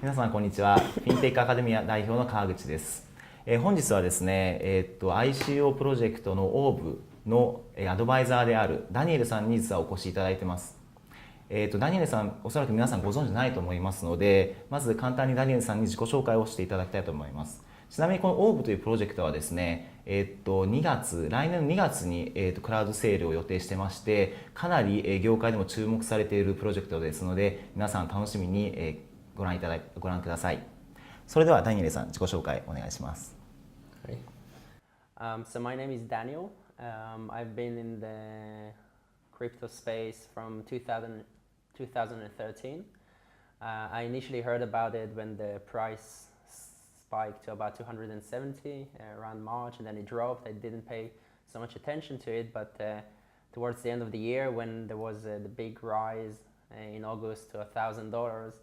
皆さんこんにちは。フィンテックアカデミア代表の川口です。本日はですね、ICO プロジェクトのOrbsのアドバイザーであるダニエルさんに実はお越しいただいてます。ダニエルさん、おそらく皆さんご存知ないと思いますので、まず簡単にダニエルさんに自己紹介をしていただきたいと思います。ちなみにこのOrbsというプロジェクトはですね、来年の2月に、クラウドセールを予定してまして、かなり、業界でも注目されているプロジェクトですので、皆さん楽しみに、ご覧ください。それではダニエルさん、自己紹介お願いします。Okay. So my name is Daniel. I've been in the crypto space from 2013. I initially heard about it when the price spiked to about 270 around March, and then it dropped. I didn't pay so much attention to it, but towards the end of the year, when there was the big rise in August to $1,000,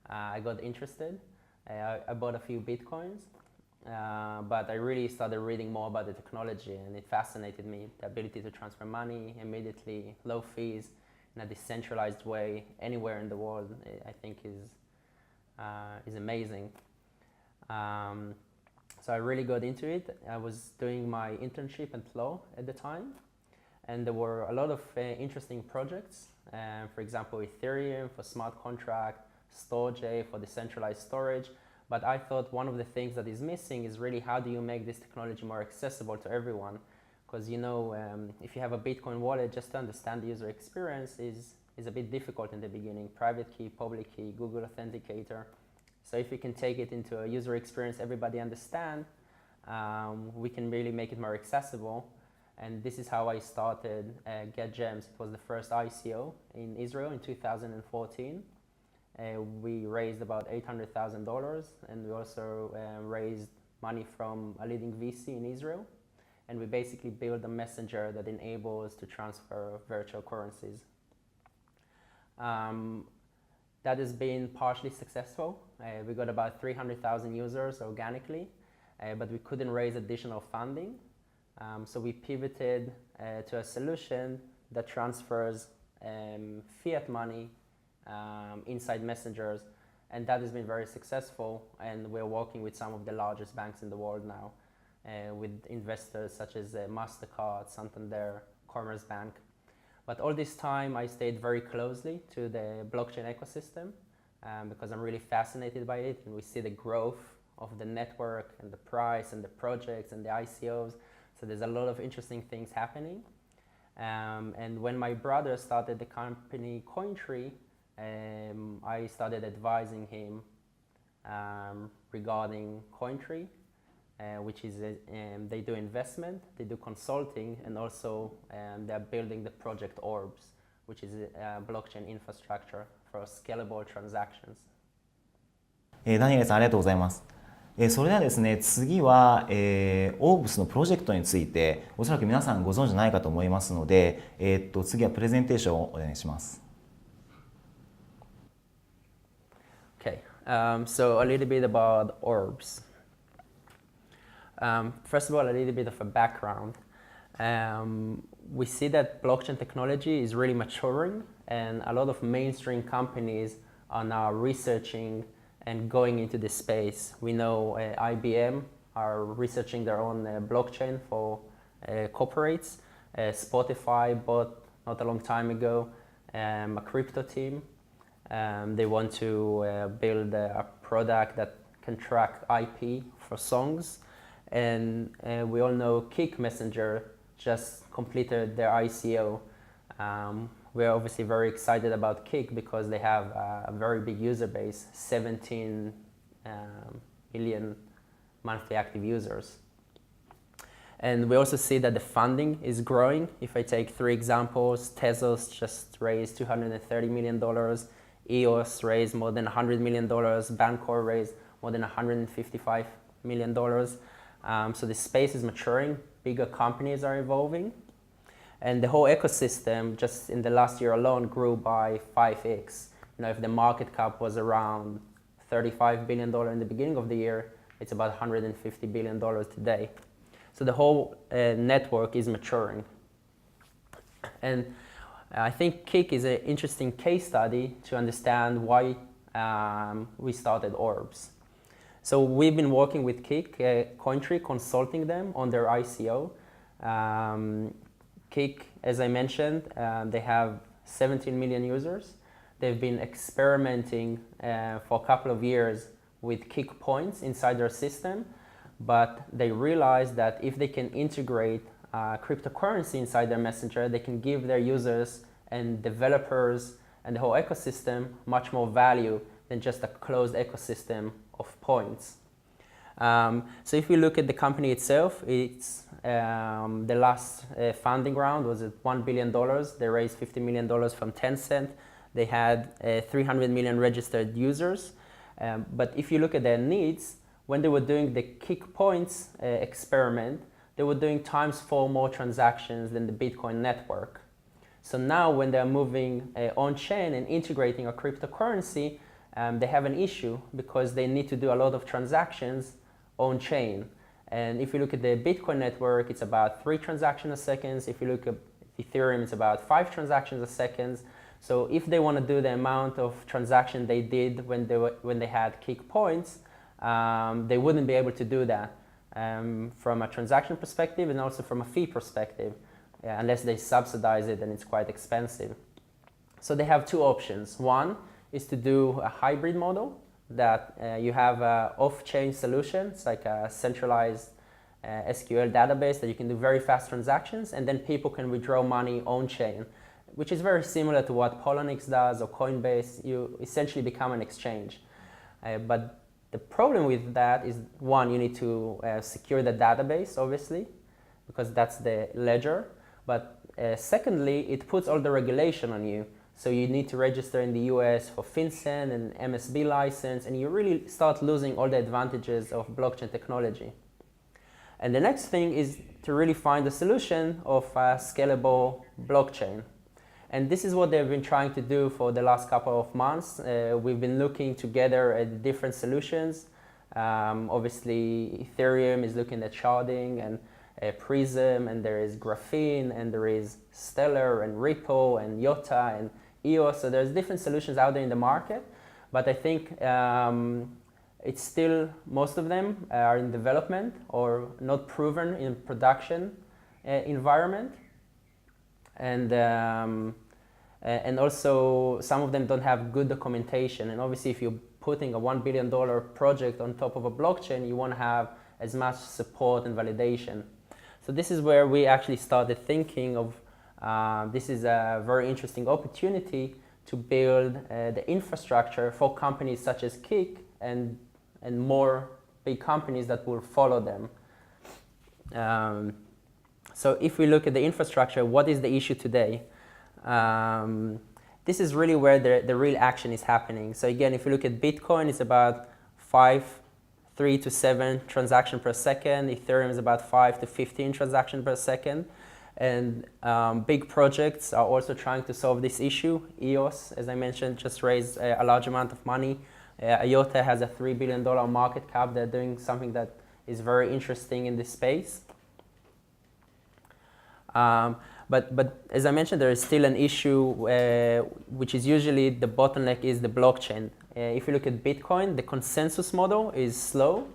I got interested. I bought a few Bitcoins, but I really started reading more about the technology, and it fascinated me. The ability to transfer money immediately, low fees, in a decentralized way, anywhere in the world, I think is amazing. So I really got into it. I was doing my internship at law at the time, and there were a lot of interesting projects. For example, Ethereum for smart contract, Storj for decentralized storage. But I thought one of the things that is missing is really how do you make this technology more accessible to everyone? Because if you have a Bitcoin wallet, just to understand the user experience is a bit difficult in the beginning. Private key, public key, Google Authenticator. So if you can take it into a user experience everybody understand, we can really make it more accessible. And this is how I started Get Gems. It was the first ICO in Israel in 2014. We raised about $800,000, and we also raised money from a leading VC in Israel. And we basically built a messenger that enables to transfer virtual currencies. That has been partially successful. We got about 300,000 users organically, but we couldn't raise additional funding. So we pivoted to a solution that transfers fiat money inside messengers, and that has been very successful, and we're working with some of the largest banks in the world now, with investors such as MasterCard, Santander, Commerce Bank. But all this time I stayed very closely to the blockchain ecosystem because I'm really fascinated by it, and we see the growth of the network and the price and the projects and the ICOs. So there's a lot of interesting things happening. And when my brother started the company CoinTree, I started advising him regarding CoinTree, which is they do investment, they do consulting, and also they're building the project Orbs, which is a blockchain infrastructure for scalable transactions. ダニエルさん、ありがとうございます。それではですね、次は、Orbs のプロジェクトについて、おそらく皆さんご存知ないかと思いますので、次はプレゼンテーションをお願いします。Okay, so a little bit about Orbs. First of all, a little bit of a background. We see that blockchain technology is really maturing, and a lot of mainstream companies are now researching and going into this space. We know IBM are researching their own blockchain for corporates. Spotify bought, not a long time ago, a crypto team. They want to build a product that can track IP for songs. And we all know Kik Messenger just completed their ICO. We're obviously very excited about Kik because they have a very big user base, 17 million monthly active users. And we also see that the funding is growing. If I take three examples, Tezos just raised $230 million, EOS raised more than $100 million, Bancor raised more than $155 million. So the space is maturing, bigger companies are evolving, and the whole ecosystem just in the last year alone grew by 5x. If the market cap was around $35 billion in the beginning of the year, it's about $150 billion today. So the whole network is maturing. And I think Kik is an interesting case study to understand why we started Orbs. So we've been working with Kik, Cointree, consulting them on their ICO. Kik, as I mentioned, they have 17 million users. They've been experimenting for a couple of years with Kik points inside their system, but they realized that if they can integrate cryptocurrency inside their messenger, they can give their users and developers and the whole ecosystem much more value than just a closed ecosystem of points. So if we look at the company itself, it's the last funding round was at $1 billion. They raised $50 million from Tencent. They had 300 million registered users. But if you look at their needs, when they were doing the Kik points experiment, they were doing ×4 more transactions than the Bitcoin network. So now when they're moving on-chain and integrating a cryptocurrency, they have an issue because they need to do a lot of transactions on-chain. And if you look at the Bitcoin network, it's about 3 transactions a second. If you look at Ethereum, it's about 5 transactions a second. So if they want to do the amount of transaction they did when they had Kik points, they wouldn't be able to do that from a transaction perspective and also from a fee perspective. Unless they subsidize it, then it's quite expensive. So they have 2 options. One is to do a hybrid model that you have off-chain solutions like a centralized SQL database that you can do very fast transactions, and then people can withdraw money on-chain, which is very similar to what Poloniex does or Coinbase. You essentially become an exchange. But the problem with that is, one, you need to secure the database, obviously, because that's the ledger. But secondly, it puts all the regulation on you. So you need to register in the US for FinCEN and MSB license, and you really start losing all the advantages of blockchain technology. And the next thing is to really find a solution of a scalable blockchain. And this is what they've been trying to do for the last couple of months. We've been looking together at different solutions. Obviously, Ethereum is looking at sharding and Prism, and there is Graphene, and there is Stellar and Ripple and Iota and EOS. So there's different solutions out there in the market, but I think it's still, most of them are in development or not proven in production environment. And also some of them don't have good documentation. And obviously if you're putting a $1 billion project on top of a blockchain, you want to have as much support and validation. So this is where we actually started thinking of, this is a very interesting opportunity to build the infrastructure for companies such as Kik and more big companies that will follow them. So if we look at the infrastructure, what is the issue today? This is really where the real action is happening. So again, if you look at Bitcoin, it's about 3 to 7 transactions per second. Ethereum is about 5 to 15 transactions per second. And big projects are also trying to solve this issue. EOS, as I mentioned, just raised a large amount of money. Iota has a $3 billion market cap. They're doing something that is very interesting in this space. But as I mentioned, there is still an issue which is usually the bottleneck is the blockchain. If you look at Bitcoin, the consensus model is slow,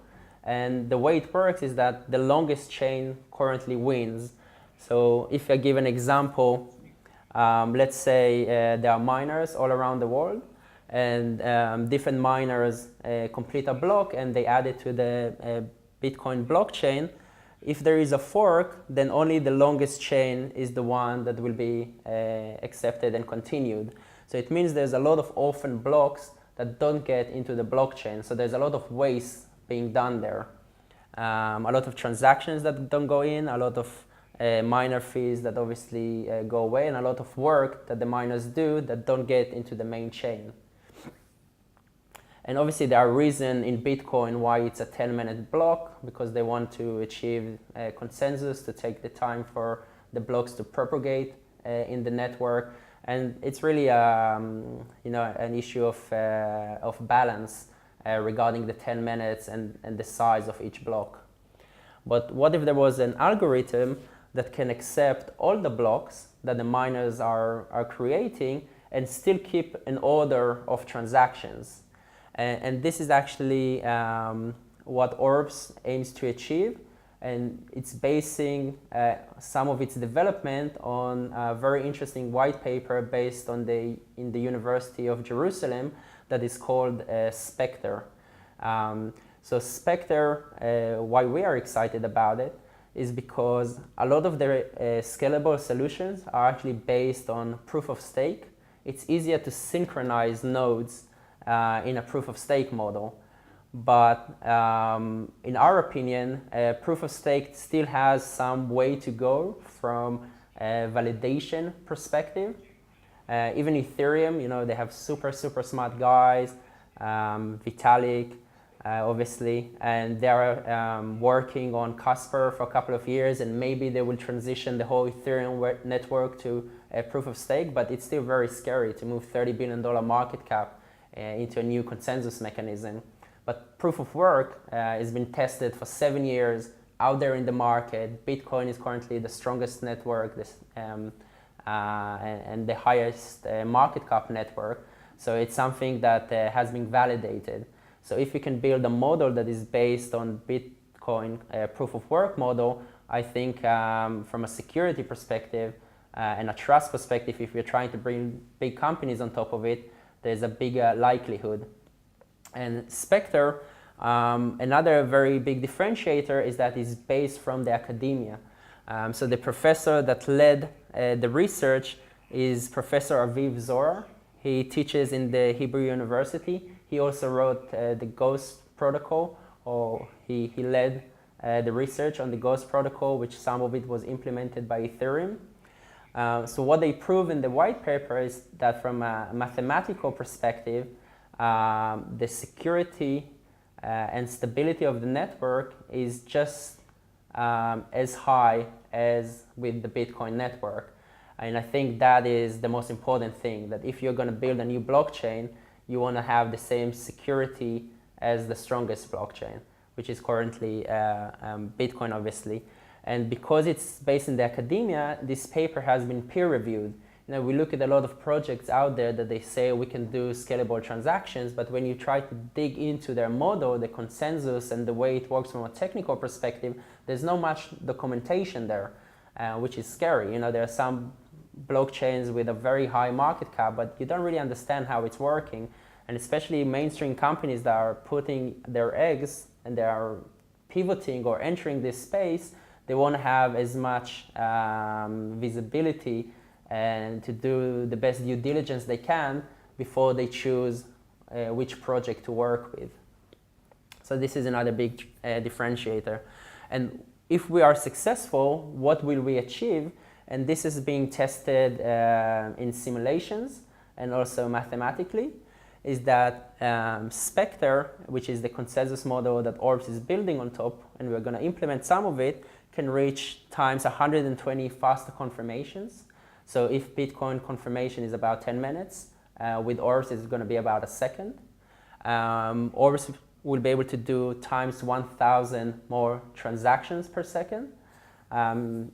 and the way it works is that the longest chain currently wins. So if I give an example, let's say there are miners all around the world, and different miners complete a block and they add it to the Bitcoin blockchain. If there is a fork, then only the longest chain is the one that will be accepted and continued. So it means there's a lot of orphan blocks that don't get into the blockchain. So there's a lot of waste being done there. A lot of transactions that don't go in, a lot of miner fees that obviously go away, and a lot of work that the miners do that don't get into the main chain. And obviously there are reasons in Bitcoin why it's a 10-minute block, because they want to achieve consensus, to take the time for the blocks to propagate in the network. And it's really an issue of balance regarding the 10 minutes and the size of each block. But what if there was an algorithm that can accept all the blocks that the miners are creating and still keep an order of transactions? And this is actually what Orbs aims to achieve, and it's basing some of its development on a very interesting white paper based on in the University of Jerusalem that is called Spectre. So Spectre, why we are excited about it is because a lot of their scalable solutions are actually based on proof of stake. It's easier to synchronize nodes in a proof of stake model. But in our opinion, proof of stake still has some way to go from a validation perspective. Even Ethereum, you know, they have super smart guys, Vitalik, obviously, and they are working on Casper for a couple of years, and maybe they will transition the whole Ethereum network to a proof of stake, but it's still very scary to move $30 billion market cap into a new consensus mechanism. But proof of work has been tested for 7 years out there in the market. Bitcoin is currently the strongest network and the highest market cap network. So it's something that has been validated. So if we can build a model that is based on Bitcoin proof of work model, I think from a security perspective and a trust perspective, if we're trying to bring big companies on top of it, there's a bigger likelihood. And Spectre, another very big differentiator is that it's based from the academia. So the professor that led the research is Professor Aviv Zohar. He teaches in the Hebrew University. He also wrote the Ghost protocol, or he led the research on the Ghost protocol, which some of it was implemented by Ethereum. So what they prove in the white paper is that from a mathematical perspective, the security and stability of the network is just as high as with the Bitcoin network. And I think that is the most important thing, that if you're going to build a new blockchain, you want to have the same security as the strongest blockchain, which is currently Bitcoin, obviously. And because it's based in the academia, this paper has been peer-reviewed. You know, we look at a lot of projects out there that they say we can do scalable transactions, but when you try to dig into their model, the consensus and the way it works from a technical perspective, there's not much documentation there, which is scary. You know, there are some blockchains with a very high market cap, but you don't really understand how it's working. And especially mainstream companies that are putting their eggs and they are pivoting or entering this space, they want to have as much visibility and to do the best due diligence they can before they choose which project to work with. So this is another big differentiator. And if we are successful, what will we achieve? And this is being tested in simulations and also mathematically, is that Spectre, which is the consensus model that Orbs is building on top, and we're going to implement some of it, can reach times 120 faster confirmations. So if Bitcoin confirmation is about 10 minutes, with Orbs it's going to be about a second. Orbs will be able to do times 1,000 more transactions per second.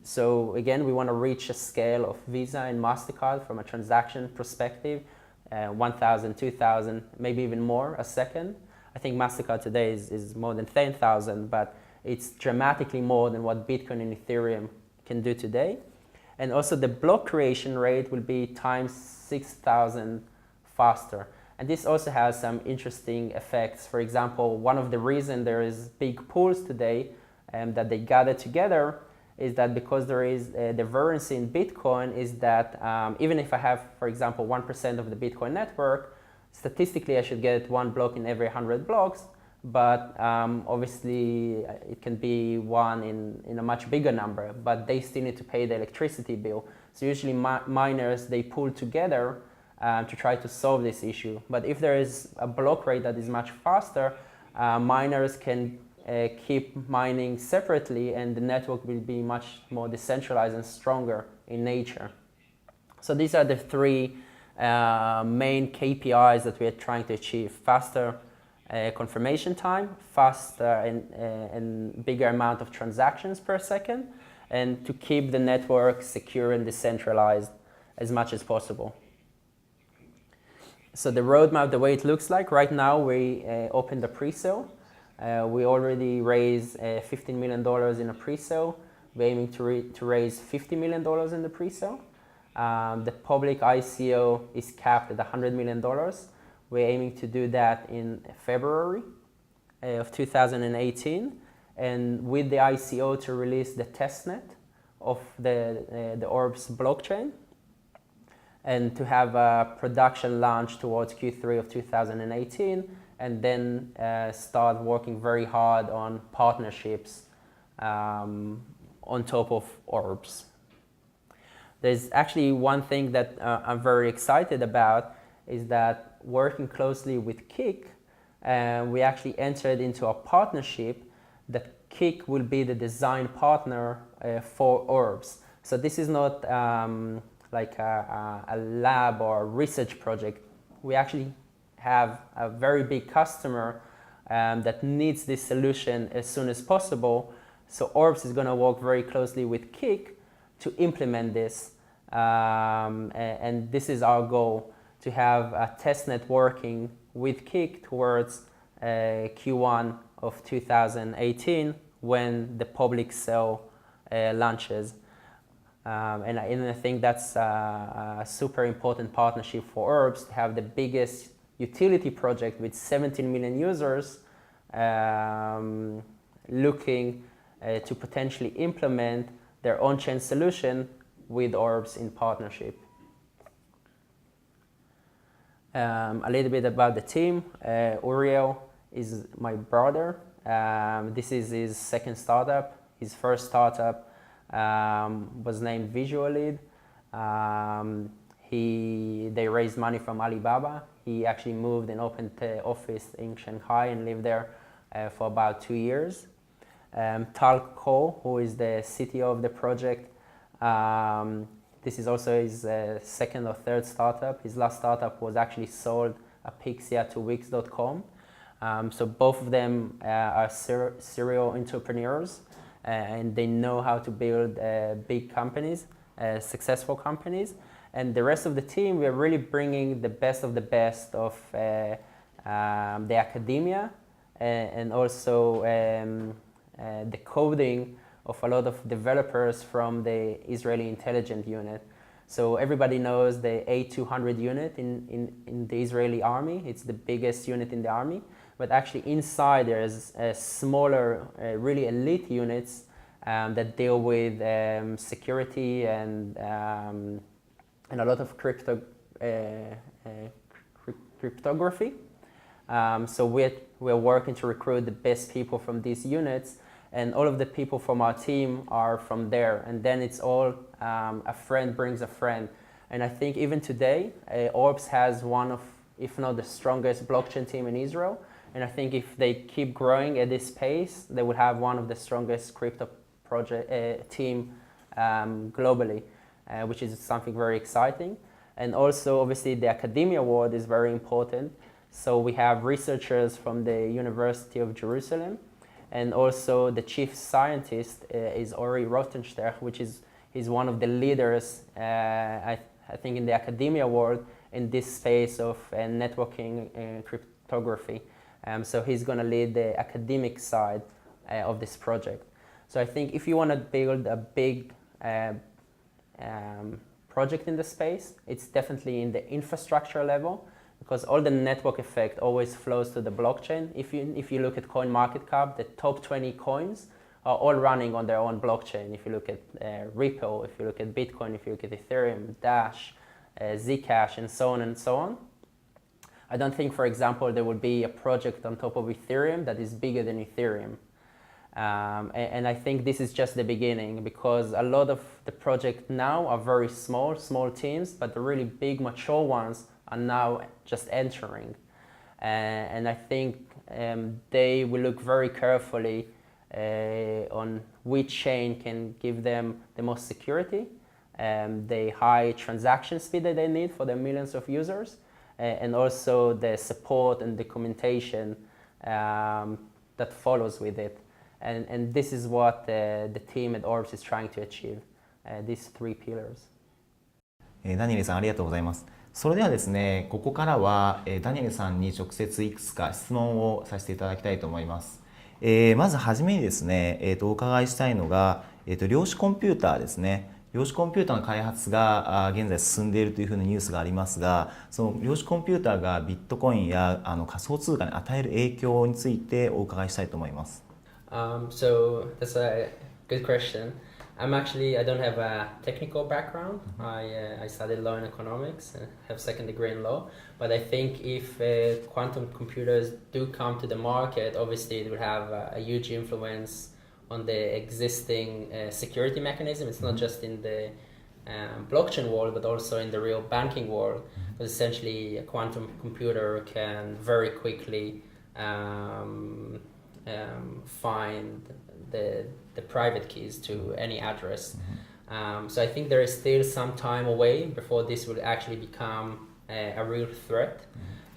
So again, we want to reach a scale of Visa and MasterCard from a transaction perspective, 1,000, 2,000, maybe even more a second. I think MasterCard today is more than 10,000, but it's dramatically more than what Bitcoin and Ethereum can do today. And also the block creation rate will be times 6,000 faster. And this also has some interesting effects. For example, one of the reasons there is big pools today that they gather together is that because there is the variance in Bitcoin is that even if I have, for example, 1% of the Bitcoin network, statistically I should get one block in every 100 blocks, but obviously it can be one in a much bigger number, but they still need to pay the electricity bill. So usually miners, they pool together to try to solve this issue. But if there is a block rate that is much faster, miners can keep mining separately and the network will be much more decentralized and stronger in nature. So these are the three main KPIs that we are trying to achieve: faster confirmation time, faster and bigger amount of transactions per second, and to keep the network secure and decentralized as much as possible. So the roadmap, the way it looks like, right now we opened the pre-sale. We already raised $15 million in a pre-sale. We're aiming to raise $50 million in the pre-sale. The public ICO is capped at $100 million. We're aiming to do that in February of 2018. And with the ICO to release the testnet of the Orbs blockchain, and to have a production launch towards Q3 of 2018, and then start working very hard on partnerships on top of Orbs. There's actually one thing that I'm very excited about, is that working closely with Kik, we actually entered into a partnership that Kik will be the design partner for Orbs. So this is not like a lab or a research project. We actually have a very big customer that needs this solution as soon as possible. So Orbs is going to work very closely with Kik to implement this. And this is our goal, to have a testnet working with Kik towards Q1 of 2018, when the public sale launches. And I think that's a super important partnership for Orbs, to have the biggest utility project with 17 million users looking to potentially implement their on-chain solution with Orbs in partnership. A little bit about the team. Uriel is my brother. This is his second startup. His first startup was named Visual Lead. They raised money from Alibaba. He actually moved and opened the office in Shanghai and lived there for about 2 years. Tal Ko, who is the CTO of the project, this is also his second or third startup. His last startup was actually sold a Pixia to Wix.com. So both of them are serial entrepreneurs, and they know how to build big companies, successful companies. And the rest of the team, we're really bringing the best of the academia, and also the coding of a lot of developers from the Israeli intelligence unit. So everybody knows the A200 unit in the Israeli army. It's the biggest unit in the army. But actually inside there's smaller, really elite units that deal with security and a lot of cryptography. So we're working to recruit the best people from these units, and all of the people from our team are from there. And then it's all a friend brings a friend. And I think even today, Orbs has one of, if not the strongest blockchain team in Israel. And I think if they keep growing at this pace, they will have one of the strongest crypto project team globally, which is something very exciting. And also, obviously, the academia world is very important. So we have researchers from the University of Jerusalem, and also the chief scientist is Ori Rotenstein, which he's one of the leaders, I think, in the academia world in this space of networking and cryptography. So he's going to lead the academic side of this project. So I think if you want to build a big project in the space, it's definitely in the infrastructure level, because all the network effect always flows to the blockchain. If you look at CoinMarketCap, the top 20 coins are all running on their own blockchain. If you look at Ripple, if you look at Bitcoin, if you look at Ethereum, Dash, Zcash, and so on and so on. I don't think, for example, there will be a project on top of Ethereum that is bigger than Ethereum. And I think this is just the beginning, because a lot of the projects now are very small teams, but the really big, mature ones are now just entering. And I think they will look very carefully on which chain can give them the most security, the high transaction speed that they need for the millions of users, and also the support and documentation that follows with it. And this is what the team at Orbs is trying to achieve, these three pillars. ダニエルさん、ありがとうございます。それではですね、ここからはダニエルさんに直接いくつか質問をさせていただきたいと思います。まずはじめにですね、お伺いしたいのが、量子コンピューターですね。量子コンピューターの開発が現在進んでいるというふうなニュースがありますが、その量子コンピューターがビットコインや仮想通貨に与える影響についてお伺いしたいと思います。So that's a good question. I don't have a technical background. I studied law and economics and have second degree in law. But I think if quantum computers do come to the market, obviously it will have a huge influence on the existing security mechanism. It's not just in the blockchain world, but also in the real banking world. Because essentially, a quantum computer can very quickly find the private keys to any address. So I think there is still some time away before this will actually become a real threat.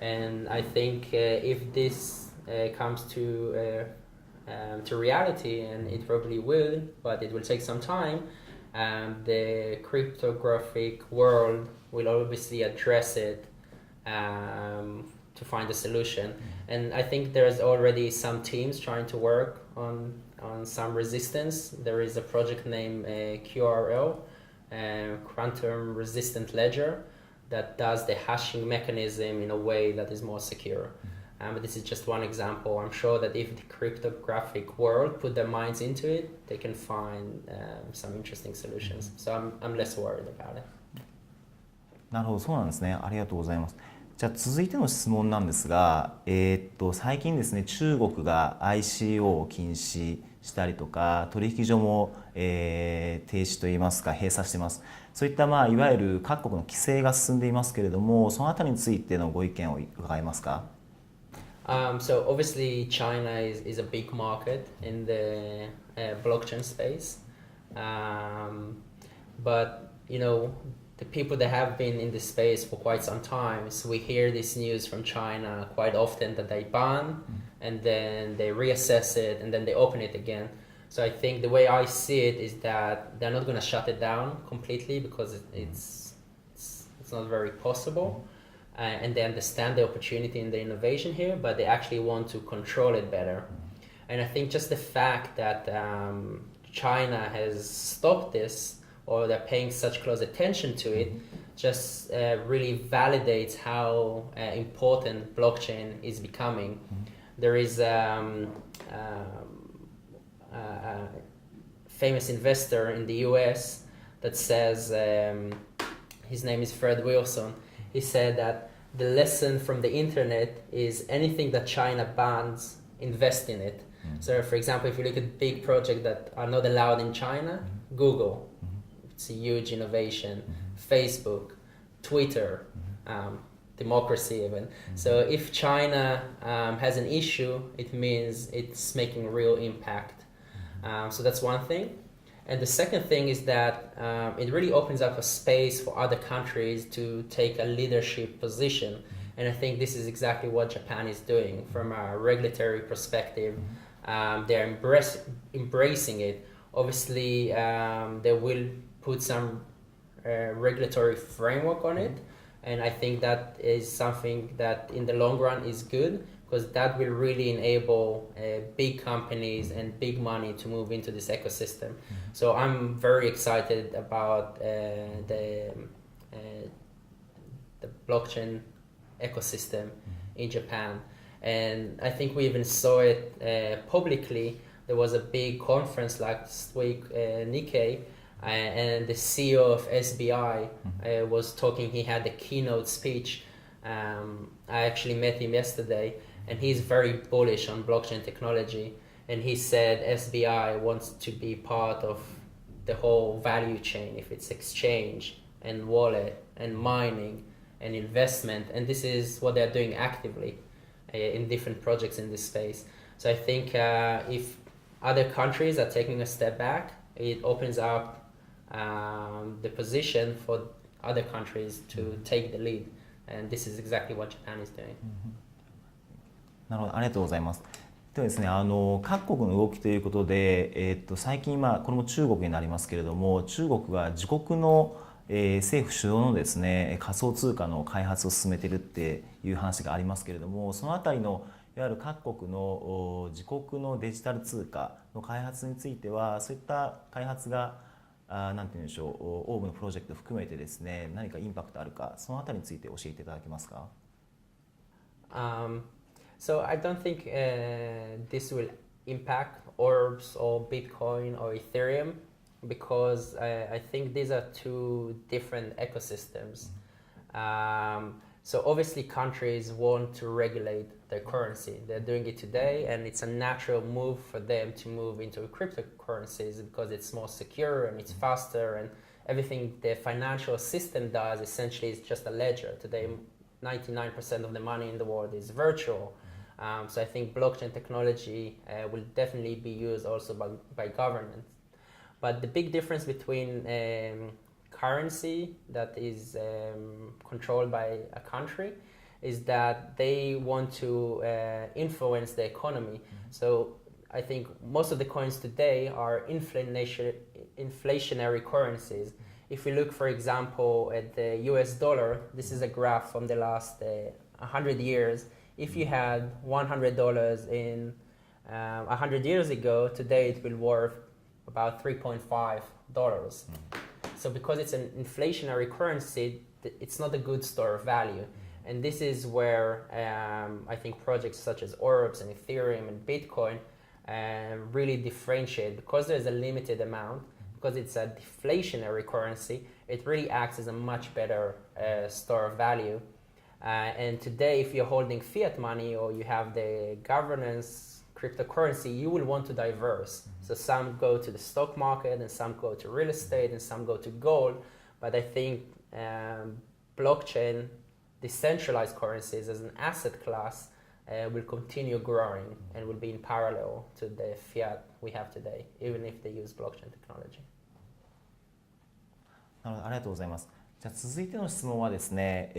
And I think if this comes to reality, and it probably will, but it will take some time, the cryptographic world will obviously address it to find a solution. And I think there's already some teams trying to work on some resistance. There is a project named QRL, Quantum Resistant Ledger, that does the hashing mechanism in a way that is more secure. But this is just one example. I'm sure that if the cryptographic world put their minds into it, they can find some interesting solutions. So I'm less worried about it. なるほど、そうなんですね。ありがとうございます。じゃあ続いての質問なんですが、最近ですね、中国が ICO を禁止したりとか、取引所も、停止といいますか閉鎖しています。そういったいわゆる各国の規制が進んでいますけれども、そのあたりについてのご意見を伺えますか？So obviously China is a big market in the blockchain space, but the people that have been in this space for quite some time, so we hear this news from China quite often that they ban and then they reassess it and then they open it again. So I think the way I see it is that they're not going to shut it down completely because it's not very possible. And they understand the opportunity and the innovation here, but they actually want to control it better. And I think just the fact that China has stopped this, or they're paying such close attention to it, just really validates how important blockchain is becoming. There is a famous investor in the US that says, his name is Fred Wilson, he said that the lesson from the internet is anything that China bans, invest in it. So for example, if you look at big projects that are not allowed in China, Google, it's a huge innovation, Facebook, Twitter, democracy even. So if China has an issue, it means it's making a real impact. So that's one thing. And the second thing is that it really opens up a space for other countries to take a leadership position. And I think this is exactly what Japan is doing from a regulatory perspective. They're embracing it. Obviously, they will put some regulatory framework on it. And I think that is something that in the long run is good, because that will really enable big companies and big money to move into this ecosystem. So I'm very excited about the blockchain ecosystem in Japan. And I think we even saw it publicly. There was a big conference last week, Nikkei, and the CEO of SBI was talking. He had a keynote speech. I actually met him yesterday, and he's very bullish on blockchain technology. And he said SBI wants to be part of the whole value chain, if it's exchange and wallet and mining and investment. And this is what they're doing actively in different projects in this space. So I think if other countries are taking a step back, it opens up the position for other countries to take the lead. And this is exactly what Japan is doing. なるほど、ありがとうございます。ではですね、各国の動きということで、最近これも中国になりますけれども、中国が自国の政府主導のですね仮想通貨の開発を進めているっていう話がありますけれども、そのあたりのいわゆる各国の自国のデジタル通貨の開発については、そういった開発がなんて言うんでしょう、オーブのプロジェクト含めてですね、何かインパクトあるか、そのあたりについて教えていただけますか。So I don't think this will impact Orbs or Bitcoin or Ethereum because I think these are two different ecosystems. So obviously countries want to regulate their currency. They're doing it today and it's a natural move for them to move into cryptocurrencies because it's more secure and it's faster and everything the financial system does essentially is just a ledger. Today 99% of the money in the world is virtual. So I think blockchain technology will definitely be used also by governments. But the big difference between currency that is controlled by a country is that they want to influence the economy. So I think most of the coins today are inflationary currencies. If we look, for example, at the US dollar, this is a graph from the last 100 years. If you had $100 in 100 years ago, today it will worth about $3.5. So because it's an inflationary currency, it's not a good store of value. And this is where I think projects such as Orbs and Ethereum and Bitcoin really differentiate. Because there's a limited amount, because it's a deflationary currency, it really acts as a much better store of value. And today, if you're holding fiat money or you have the governance cryptocurrency, you will want to diverse. So some go to the stock market and some go to real estate and some go to gold. But I think blockchain, decentralized currencies as an asset class will continue growing and will be in parallel to the fiat we have today, even if they use blockchain technology. なるほど、ありがとうございます。じゃあ続いての質問はですね、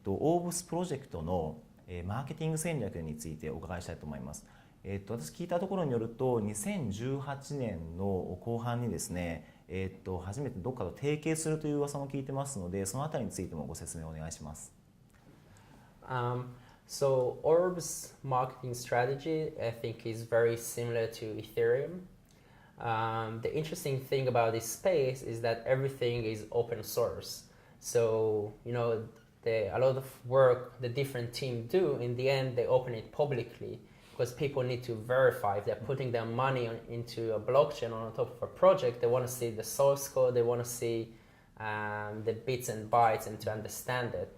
オーブスプロジェクトのマーケティング戦略についてお伺いしたいと思います。私聞いたところによると、2018年の後半にですね、初めてどっかと提携するという噂も聞いてますので、そのあたりについてもご説明をお願いします。So Orbs marketing strategy, I think, is very similar to Ethereum. The interesting thing about this space is that everything is open source. So, you know, a lot of work the different teams do, in the end, they open it publicly because people need to verify if they're putting their money into a blockchain or on top of a project. They want to see the source code, they want to see the bits and bytes and to understand it.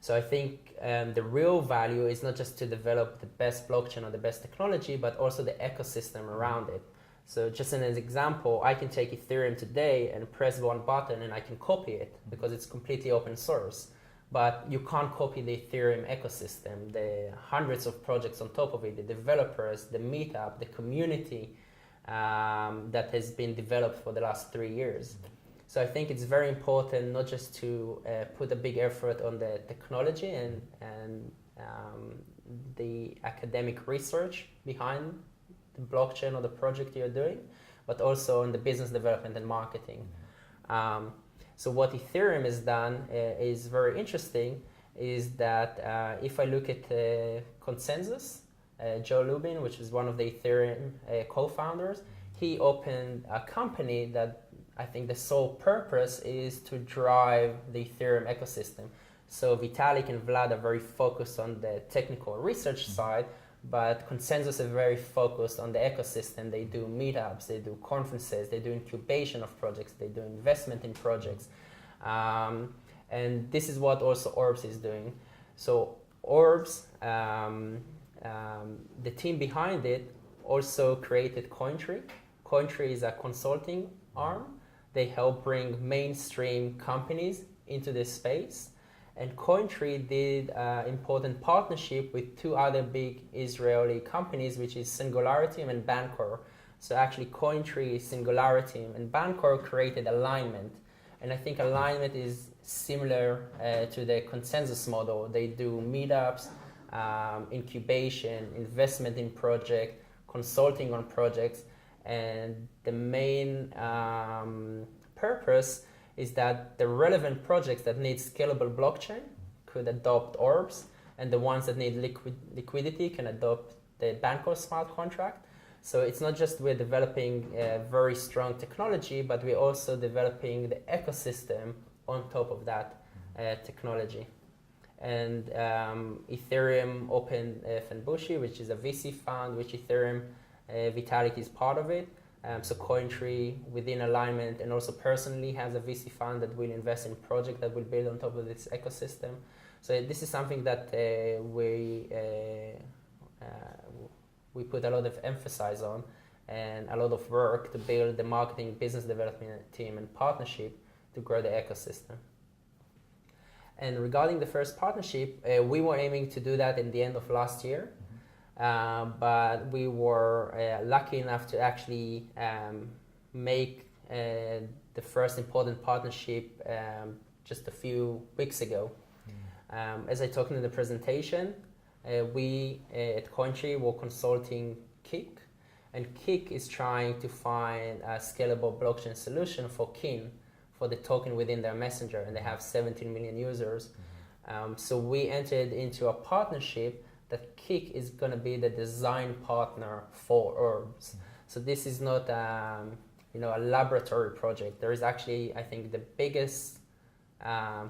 So I think the real value is not just to develop the best blockchain or the best technology, but also the ecosystem around it. So just as an example, I can take Ethereum today and press one button and I can copy it because it's completely open source. But you can't copy the Ethereum ecosystem, the hundreds of projects on top of it, the developers, the meetup, the community that has been developed for the last 3 years. So I think it's very important not just to put a big effort on the technology and the academic research behind the blockchain or the project you're doing, but also on the business development and marketing. So what Ethereum has done is very interesting, is that if I look at Consensus, Joe Lubin, which is one of the Ethereum co-founders, he opened a company that I think the sole purpose is to drive the Ethereum ecosystem. So Vitalik and Vlad are very focused on the technical research side, but Consensus is very focused on the ecosystem. They do meetups, they do conferences, they do incubation of projects, they do investment in projects. And this is what also Orbs is doing. So Orbs, the team behind it also created Cointree. Cointree is a consulting arm. They help bring mainstream companies into this space. And Cointree did an important partnership with two other big Israeli companies, which is Singularity and Bancor. So actually Cointree, Singularity, and Bancor created Alignment. And I think Alignment is similar to the Consensus model. They do meetups, incubation, investment in project, consulting on projects. And the main purpose is that the relevant projects that need scalable blockchain could adopt Orbs, and the ones that need liquidity can adopt the Bancor smart contract. So it's not just we're developing a very strong technology, but we're also developing the ecosystem on top of that technology. And Ethereum opened Fenbushi, which is a VC fund, which Ethereum Vitalik is part of it. So Cointree, within alignment, and also personally has a VC fund that will invest in project that will build on top of this ecosystem. So this is something that we put a lot of emphasis on and a lot of work to build the marketing, business development team and partnership to grow the ecosystem. And regarding the first partnership, we were aiming to do that in the end of last year, but we were lucky enough to actually make the first important partnership just a few weeks ago. As I talked in the presentation, we at Cointree were consulting Kik, and Kik is trying to find a scalable blockchain solution for Kin, for the token within their messenger, and they have 17 million users. So we entered into a partnership that Kik is going to be the design partner for Orbs. So this is not a laboratory project. There is actually, I think, the biggest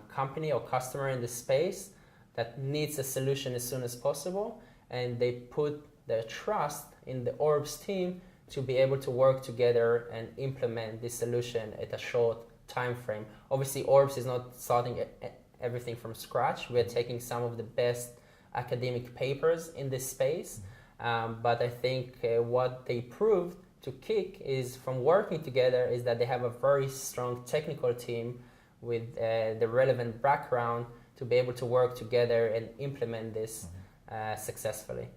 company or customer in the space that needs a solution as soon as possible, and they put their trust in the Orbs team to be able to work together and implement this solution at a short time frame. Obviously, Orbs is not starting everything from scratch. We're taking some of the best academic papers in this space, but I think what they proved to Kik is from working together is that they have a very strong technical team with the relevant background to be able to work together and implement this successfully.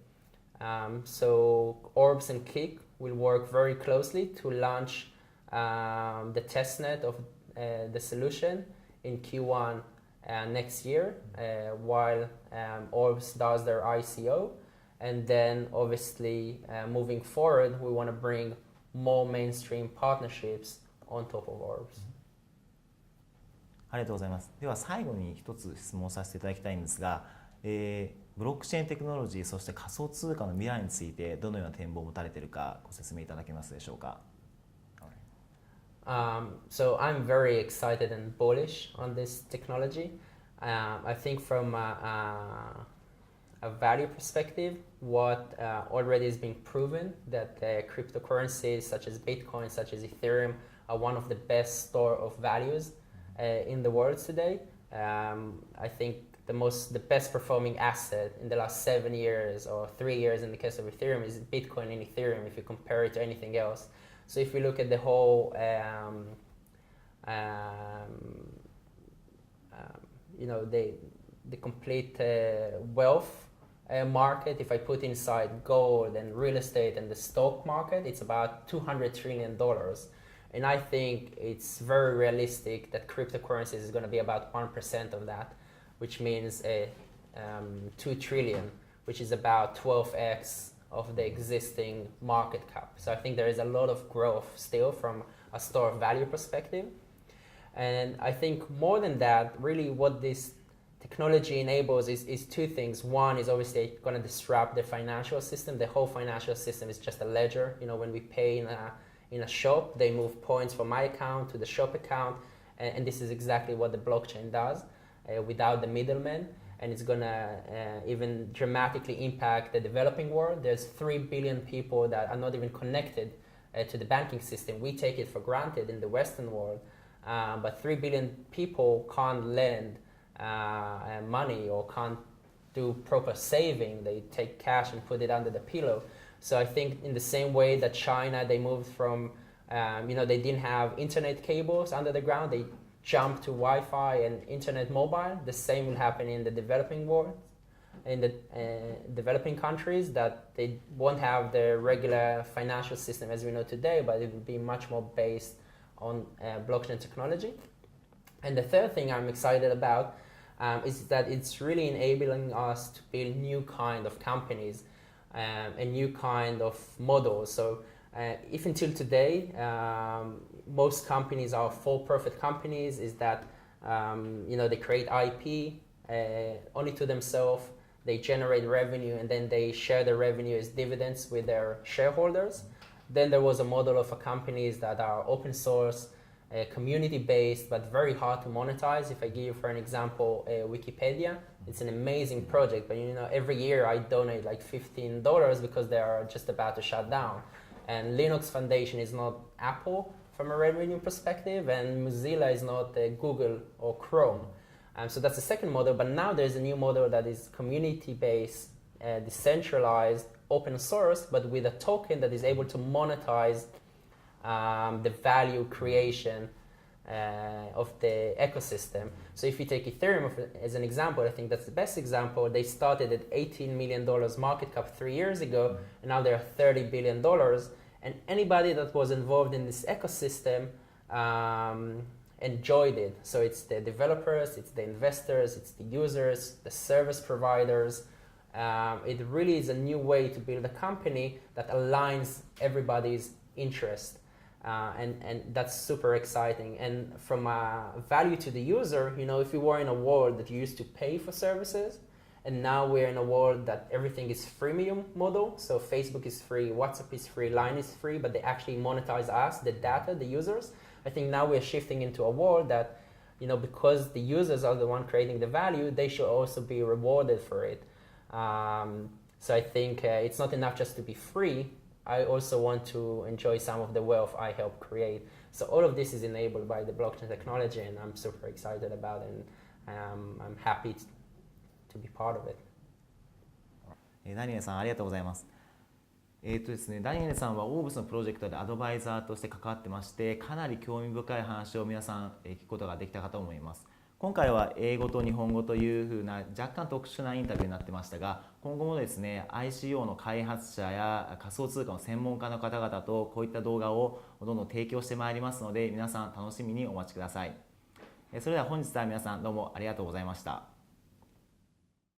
So Orbs and Kik will work very closely to launch the testnet of the solution in Q1 next year, while Orbs does their ICO. And then obviously moving forward, we want to bring more mainstream partnerships on top of Orbs. ありがとうございます。では最後に一つ質問させていただきたいんですが、ブロックチェーンテクノロジー、そして仮想通貨の未来についてどのような展望を持たれているかご説明いただけますでしょうか。So I'm very excited and bullish on this technology. I think from a value perspective, what already has been proven that cryptocurrencies such as Bitcoin, such as Ethereum, are one of the best store of values in the world today. I think the best performing asset in the last 7 years or 3 years in the case of Ethereum is Bitcoin and Ethereum if you compare it to anything else. So if you look at the whole the complete wealth market, if I put inside gold and real estate and the stock market, it's about $200 trillion. And I think it's very realistic that cryptocurrencies is going to be about 1% of that, which means 2 trillion, which is about 12x of the existing market cap. So I think there is a lot of growth still from a store of value perspective. And I think more than that, really what this technology enables is two things. One is obviously going to disrupt the financial system. The whole financial system is just a ledger. You know, when we pay in a shop, they move points from my account to the shop account. And this is exactly what the blockchain does without the middleman. And it's going to even dramatically impact the developing world. There's 3 billion people that are not even connected to the banking system. We take it for granted in the Western world. But 3 billion people can't lend money or can't do proper saving. They take cash and put it under the pillow. So I think in the same way that China, they moved from, they didn't have internet cables under the ground. They jumped to Wi-Fi and internet mobile. The same will happen in the developing world, in the developing countries, that they won't have the regular financial system as we know today, but it will be much more based on blockchain technology. And the third thing I'm excited about is that it's really enabling us to build new kind of companies, a new kind of models. So If until today, most companies are for-profit companies, is that they create IP only to themselves, they generate revenue, and then they share the revenue as dividends with their shareholders. Then there was a model of companies that are open source, community-based, but very hard to monetize. If I give you, for an example, Wikipedia, it's an amazing project, but every year I donate like $15 because they are just about to shut down. And Linux Foundation is not Apple from a revenue perspective, and Mozilla is not Google or Chrome. So that's the second model, but now there's a new model that is community-based, decentralized, open source, but with a token that is able to monetize the value creation of the ecosystem. So if you take Ethereum as an example, I think that's the best example. They started at $18 million market cap 3 years ago, and now they're $30 billion. And anybody that was involved in this ecosystem enjoyed it. So it's the developers, it's the investors, it's the users, the service providers. It really is a new way to build a company that aligns everybody's interest. And that's super exciting. And from a value to the user, if we were in a world that you used to pay for services, and now we're in a world that everything is freemium model. So Facebook is free, WhatsApp is free, Line is free, but they actually monetize us, the data, the users. I think now we're shifting into a world that, because the users are the one creating the value, they should also be rewarded for it. So I think it's not enough just to be free. I also want to enjoy some of the wealth I help create. So all of this is enabled by the blockchain technology, and I'm super excited about it, and I'm happy to be part of it. ダニエルさんありがとうございます。ですね、ダニエルさんはオーブスのプロジェクトでアドバイザーとして関わってまして、かなり興味深い話を皆さん聞くことができたかと思います。今回は英語と日本語というふうな若干特殊なインタビューになってましたが、今後もですね ICO の開発者や仮想通貨の専門家の方々とこういった動画をどんどん提供してまいりますので、皆さん楽しみにお待ちください。それでは本日は皆さんどうもありがとうございました。